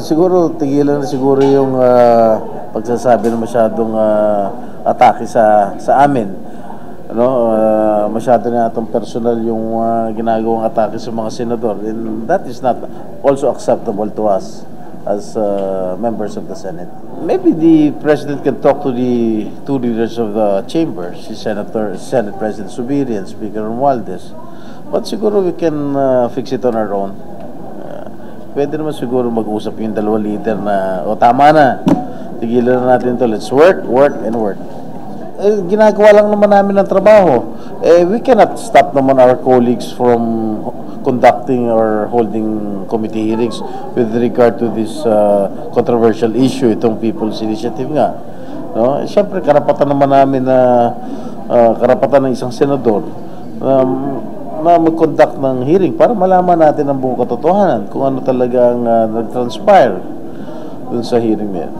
Siguro tigilan na siguro yung pagsasabi na masyadong atake sa amin. Ano, masyado na itong personal yung ginagawang atake sa mga senador. And that is not also acceptable to us as members of the Senate. Maybe the President can talk to the two leaders of the chamber, si Senate President Zubiri and Speaker Romualdez. But siguro we can fix it on our own. Pwede naman siguro mag-usap yung dalawang leader na, o tama na, tigilan na natin ito, let's work, work, and work. Ginagawa lang naman namin ng trabaho. We cannot stop naman our colleagues from conducting or holding committee hearings with regard to this controversial issue, itong People's Initiative nga. No? Siyempre, karapatan naman namin na karapatan ng isang senador na mag-conduct ng hearing para malaman natin ang buong katotohanan kung ano talagang nag-transpire dun sa hearing na yan.